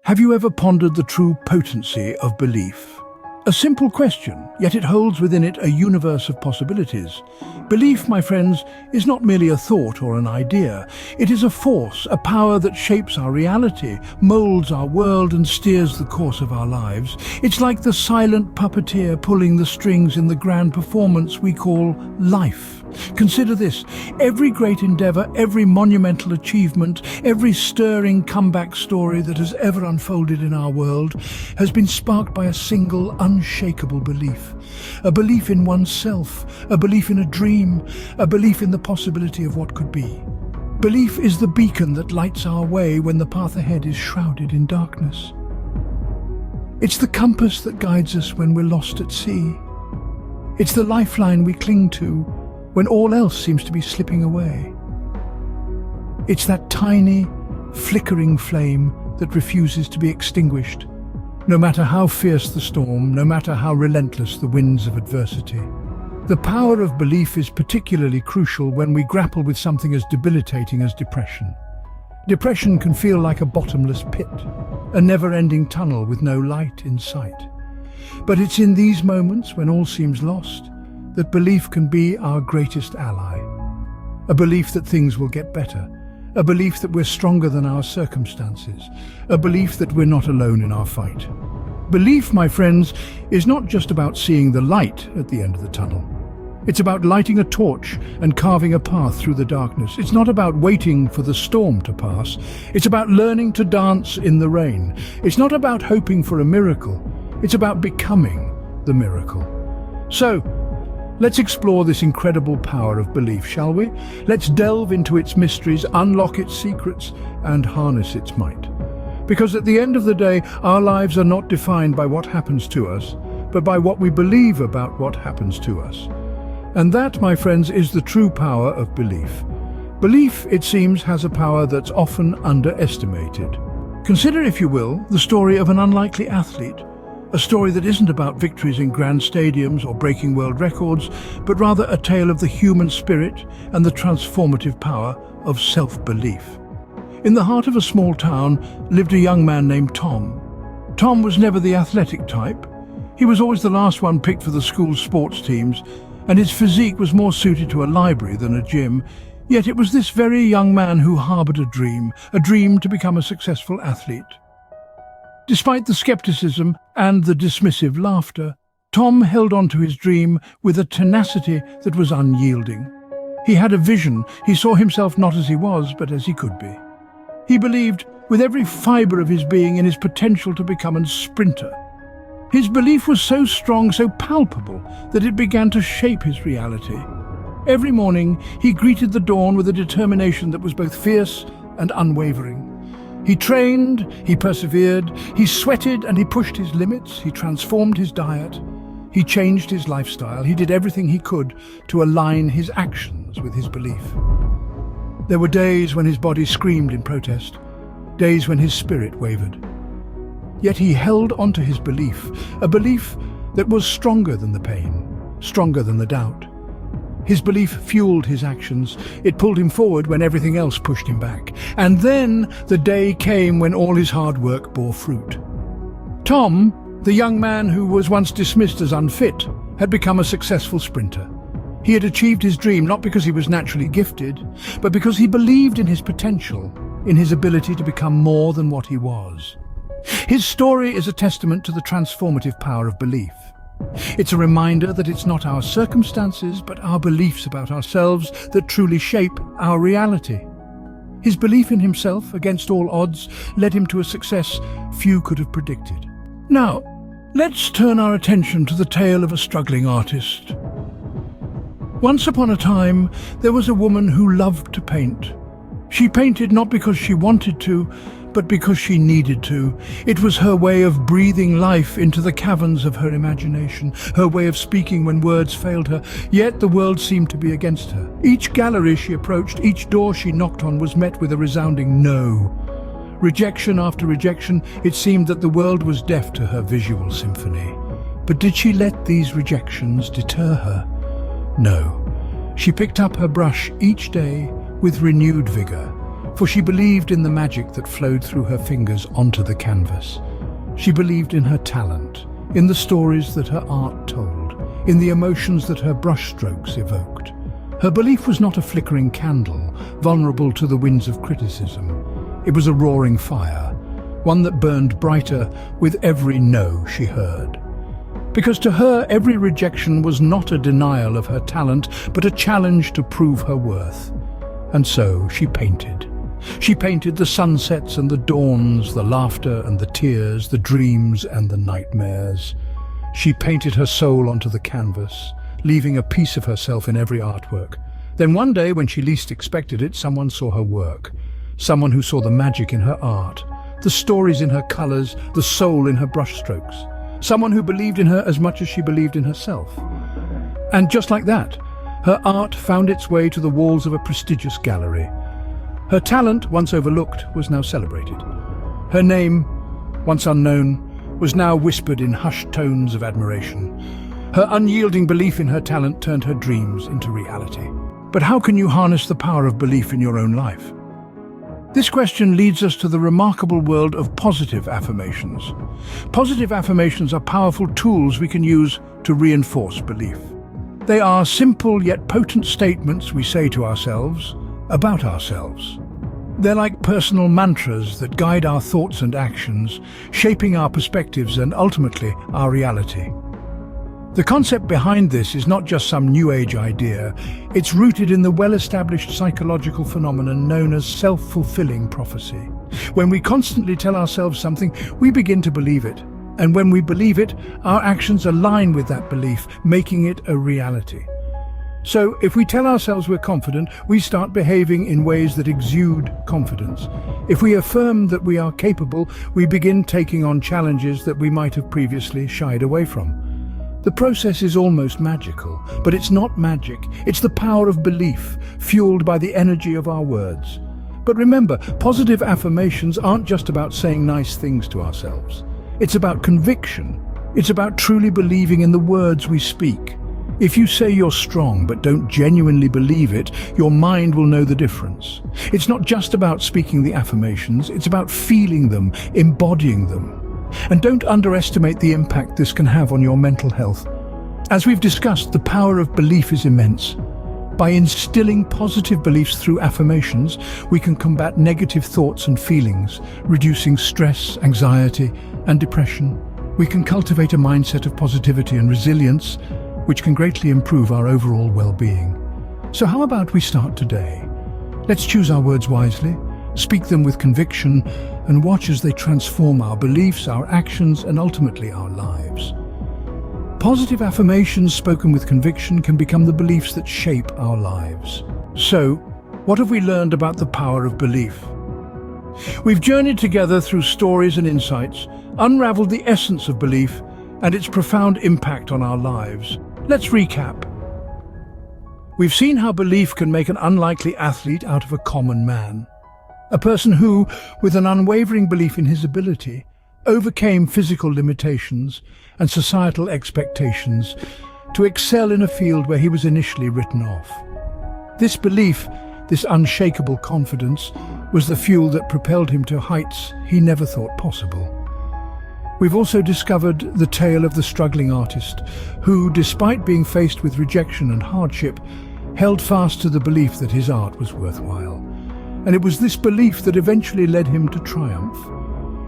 Have you ever pondered the true potency of belief? A simple question, yet it holds within it a universe of possibilities. Belief, my friends, is not merely a thought or an idea. It is a force, a power that shapes our reality, molds our world and steers the course of our lives. It's like the silent puppeteer pulling the strings in the grand performance we call life. Consider this: every great endeavour, every monumental achievement, every stirring comeback story that has ever unfolded in our world has been sparked by a single unshakable belief. A belief in oneself, a belief in a dream, a belief in the possibility of what could be. Belief is the beacon that lights our way when the path ahead is shrouded in darkness. It's the compass that guides us when we're lost at sea. It's the lifeline we cling to when all else seems to be slipping away. It's that tiny, flickering flame that refuses to be extinguished, no matter how fierce the storm, no matter how relentless the winds of adversity. The power of belief is particularly crucial when we grapple with something as debilitating as depression. Depression can feel like a bottomless pit, a never-ending tunnel with no light in sight. But it's in these moments, when all seems lost, that belief can be our greatest ally. A belief that things will get better. A belief that we're stronger than our circumstances. A belief that we're not alone in our fight. Belief, my friends, is not just about seeing the light at the end of the tunnel. It's about lighting a torch and carving a path through the darkness. It's not about waiting for the storm to pass. It's about learning to dance in the rain. It's not about hoping for a miracle. It's about becoming the miracle. So, let's explore this incredible power of belief, shall we? Let's delve into its mysteries, unlock its secrets, and harness its might. Because at the end of the day, our lives are not defined by what happens to us, but by what we believe about what happens to us. And that, my friends, is the true power of belief. Belief, it seems, has a power that's often underestimated. Consider, if you will, the story of an unlikely athlete. A story that isn't about victories in grand stadiums or breaking world records, but rather a tale of the human spirit and the transformative power of self-belief. In the heart of a small town lived a young man named Tom. Tom was never the athletic type. He was always the last one picked for the school's sports teams, and his physique was more suited to a library than a gym. Yet it was this very young man who harboured a dream to become a successful athlete. Despite the skepticism and the dismissive laughter, Tom held on to his dream with a tenacity that was unyielding. He had a vision. He saw himself not as he was, but as he could be. He believed with every fibre of his being in his potential to become a sprinter. His belief was so strong, so palpable, that it began to shape his reality. Every morning, he greeted the dawn with a determination that was both fierce and unwavering. He trained, he persevered, he sweated and he pushed his limits, he transformed his diet, he changed his lifestyle, he did everything he could to align his actions with his belief. There were days when his body screamed in protest, days when his spirit wavered. Yet he held onto his belief, a belief that was stronger than the pain, stronger than the doubt. His belief fueled his actions. It pulled him forward when everything else pushed him back. And then the day came when all his hard work bore fruit. Tom, the young man who was once dismissed as unfit, had become a successful sprinter. He had achieved his dream not because he was naturally gifted, but because he believed in his potential, in his ability to become more than what he was. His story is a testament to the transformative power of belief. It's a reminder that it's not our circumstances, but our beliefs about ourselves that truly shape our reality. His belief in himself, against all odds, led him to a success few could have predicted. Now, let's turn our attention to the tale of a struggling artist. Once upon a time, there was a woman who loved to paint. She painted not because she wanted to, but because she needed to. It was her way of breathing life into the caverns of her imagination, her way of speaking when words failed her, yet the world seemed to be against her. Each gallery she approached, each door she knocked on was met with a resounding no. Rejection after rejection, it seemed that the world was deaf to her visual symphony. But did she let these rejections deter her? No. She picked up her brush each day with renewed vigour. for she believed in the magic that flowed through her fingers onto the canvas. She believed in her talent, in the stories that her art told, in the emotions that her brushstrokes evoked. Her belief was not a flickering candle, vulnerable to the winds of criticism. It was a roaring fire, one that burned brighter with every no she heard. Because to her, every rejection was not a denial of her talent, but a challenge to prove her worth. And so she painted. She painted the sunsets and the dawns, the laughter and the tears, the dreams and the nightmares. She painted her soul onto the canvas, leaving a piece of herself in every artwork. Then one day, when she least expected it, someone saw her work. Someone who saw the magic in her art, the stories in her colors, the soul in her brushstrokes. Someone who believed in her as much as she believed in herself. And just like that, her art found its way to the walls of a prestigious gallery. Her talent, once overlooked, was now celebrated. Her name, once unknown, was now whispered in hushed tones of admiration. Her unyielding belief in her talent turned her dreams into reality. But how can you harness the power of belief in your own life? This question leads us to the remarkable world of positive affirmations. Positive affirmations are powerful tools we can use to reinforce belief. They are simple yet potent statements we say to ourselves about ourselves. They're like personal mantras that guide our thoughts and actions, shaping our perspectives and ultimately our reality. The concept behind this is not just some new age idea. It's rooted in the well-established psychological phenomenon known as self-fulfilling prophecy. When we constantly tell ourselves something, we begin to believe it. And when we believe it, our actions align with that belief, making it a reality. So, if we tell ourselves we're confident, we start behaving in ways that exude confidence. If we affirm that we are capable, we begin taking on challenges that we might have previously shied away from. The process is almost magical, but it's not magic. It's the power of belief, fueled by the energy of our words. But remember, positive affirmations aren't just about saying nice things to ourselves. It's about conviction. It's about truly believing in the words we speak. If you say you're strong but don't genuinely believe it, your mind will know the difference. It's not just about speaking the affirmations, it's about feeling them, embodying them. And don't underestimate the impact this can have on your mental health. As we've discussed, the power of belief is immense. By instilling positive beliefs through affirmations, we can combat negative thoughts and feelings, reducing stress, anxiety, and depression. We can cultivate a mindset of positivity and resilience, which can greatly improve our overall well-being. So how about we start today? Let's choose our words wisely, speak them with conviction, and watch as they transform our beliefs, our actions, and ultimately our lives. Positive affirmations spoken with conviction can become the beliefs that shape our lives. So, what have we learned about the power of belief? We've journeyed together through stories and insights, unraveled the essence of belief and its profound impact on our lives. Let's recap. We've seen how belief can make an unlikely athlete out of a common man. A person who, with an unwavering belief in his ability, overcame physical limitations and societal expectations to excel in a field where he was initially written off. This belief, this unshakable confidence, was the fuel that propelled him to heights he never thought possible. We've also discovered the tale of the struggling artist who, despite being faced with rejection and hardship, held fast to the belief that his art was worthwhile. And it was this belief that eventually led him to triumph.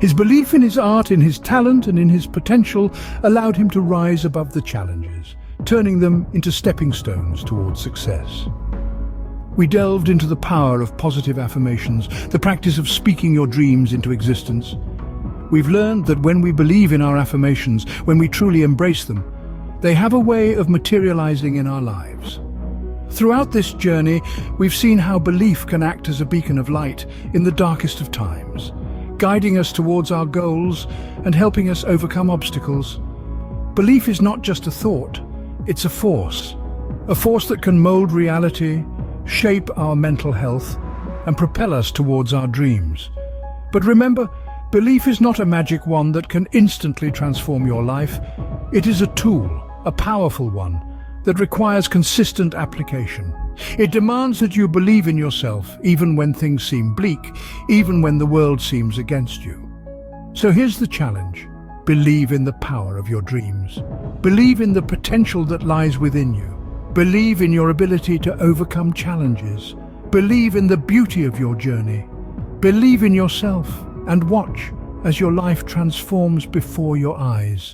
His belief in his art, in his talent, and in his potential allowed him to rise above the challenges, turning them into stepping stones towards success. We delved into the power of positive affirmations, the practice of speaking your dreams into existence. We've learned that when we believe in our affirmations, when we truly embrace them, they have a way of materializing in our lives. Throughout this journey, we've seen how belief can act as a beacon of light in the darkest of times, guiding us towards our goals and helping us overcome obstacles. Belief is not just a thought, it's a force that can mold reality, shape our mental health, and propel us towards our dreams. But remember, belief is not a magic wand that can instantly transform your life. It is a tool, a powerful one, that requires consistent application. It demands that you believe in yourself, even when things seem bleak, even when the world seems against you. So here's the challenge. Believe in the power of your dreams. Believe in the potential that lies within you. Believe in your ability to overcome challenges. Believe in the beauty of your journey. Believe in yourself and watch as your life transforms before your eyes.